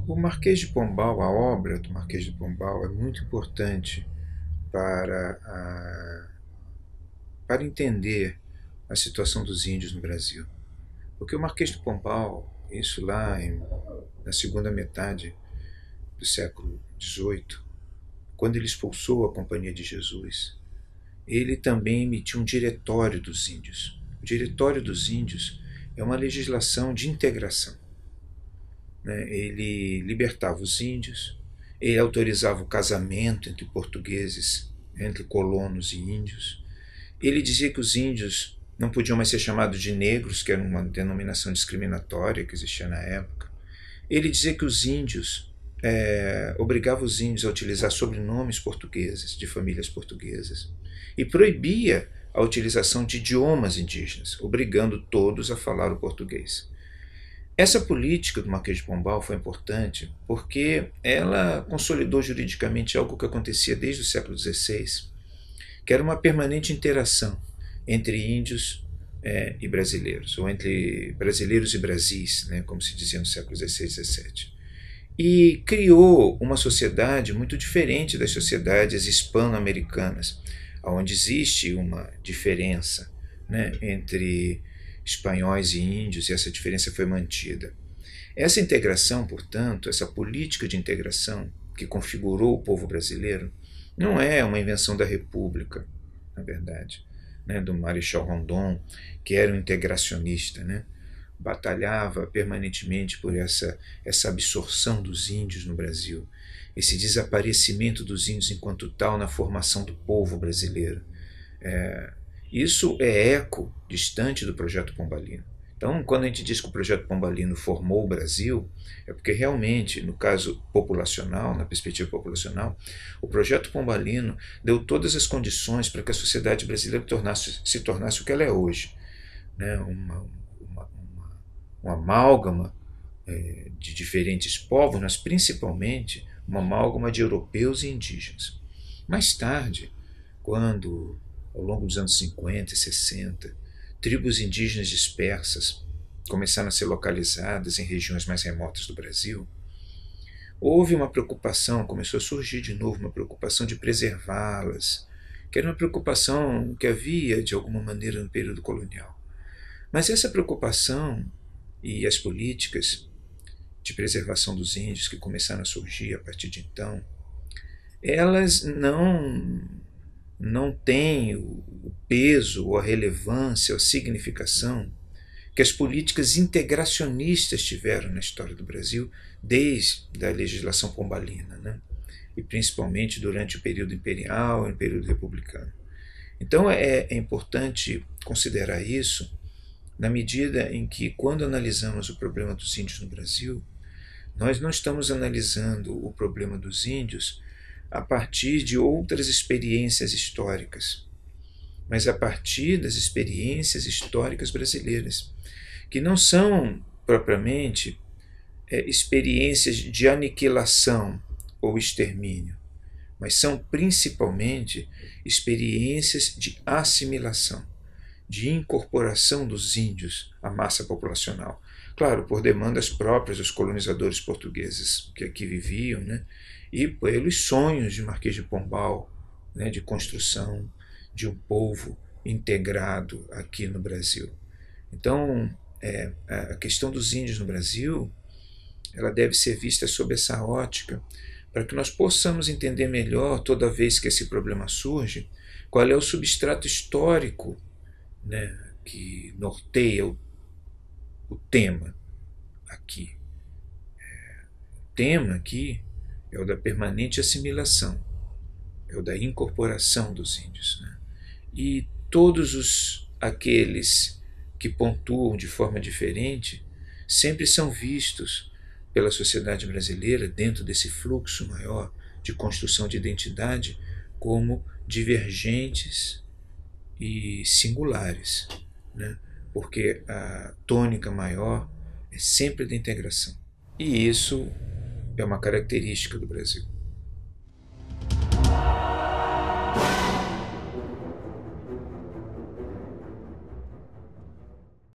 O Marquês de Pombal, a obra do Marquês de Pombal, é muito importante para, para entender a situação dos índios no Brasil. Porque o Marquês de Pombal, isso na segunda metade do século XVIII, quando ele expulsou a Companhia de Jesus, ele também emitiu um diretório dos índios. O diretório dos índios é uma legislação de integração, né? Ele libertava os índios, ele autorizava o casamento entre portugueses, entre colonos e índios. Ele dizia que os índios não podiam mais ser chamados de negros, que era uma denominação discriminatória que existia na época. Ele dizia que os índios obrigava os índios a utilizar sobrenomes portugueses, de famílias portuguesas, e proibia a utilização de idiomas indígenas, obrigando todos a falar o português. Essa política do Marquês de Pombal foi importante porque ela consolidou juridicamente algo que acontecia desde o século XVI, que era uma permanente interação entre índios e brasileiros, ou entre brasileiros e Brasis, né, como se dizia no século XVI e XVII. E criou uma sociedade muito diferente das sociedades hispano-americanas, onde existe uma diferença, né, entre espanhóis e índios, e essa diferença foi mantida. Essa integração, portanto, essa política de integração que configurou o povo brasileiro, não é uma invenção da República, na verdade, né, do Marechal Rondon, que era um integracionista, né, batalhava permanentemente por essa absorção dos índios no Brasil, esse desaparecimento dos índios enquanto tal na formação do povo brasileiro. Isso é eco distante do projeto Pombalino. Então, quando a gente diz que o projeto Pombalino formou o Brasil, é porque realmente, no caso populacional, na perspectiva populacional, o projeto Pombalino deu todas as condições para que a sociedade brasileira se tornasse o que ela é hoje, né? Uma amálgama de diferentes povos, mas principalmente uma amálgama de europeus e indígenas. Mais tarde, quando, ao longo dos anos 50 e 60, tribos indígenas dispersas começaram a ser localizadas em regiões mais remotas do Brasil, houve uma preocupação, começou a surgir de novo uma preocupação de preservá-las, que era uma preocupação que havia de alguma maneira no período colonial. Mas essa preocupação e as políticas de preservação dos índios que começaram a surgir a partir de então, elas não têm o peso, ou a relevância, ou a significação que as políticas integracionistas tiveram na história do Brasil desde a legislação pombalina, né? E principalmente durante o período imperial e o período republicano. Então é importante considerar isso na medida em que, quando analisamos o problema dos índios no Brasil, nós não estamos analisando o problema dos índios a partir de outras experiências históricas, mas a partir das experiências históricas brasileiras, que não são propriamente experiências de aniquilação ou extermínio, mas são principalmente experiências de assimilação, de incorporação dos índios à massa populacional. Claro, por demandas próprias dos colonizadores portugueses que aqui viviam, né, e pelos sonhos de Marquês de Pombal, né, de construção de um povo integrado aqui no Brasil. Então, a questão dos índios no Brasil, ela deve ser vista sob essa ótica, para que nós possamos entender melhor, toda vez que esse problema surge, qual é o substrato histórico, né, que norteia o tema aqui. O tema aqui é o da permanente assimilação, é o da incorporação dos índios, né? E todos aqueles que pontuam de forma diferente sempre são vistos pela sociedade brasileira, dentro desse fluxo maior de construção de identidade, como divergentes e singulares, né? Porque a tônica maior é sempre da integração. E isso é uma característica do Brasil.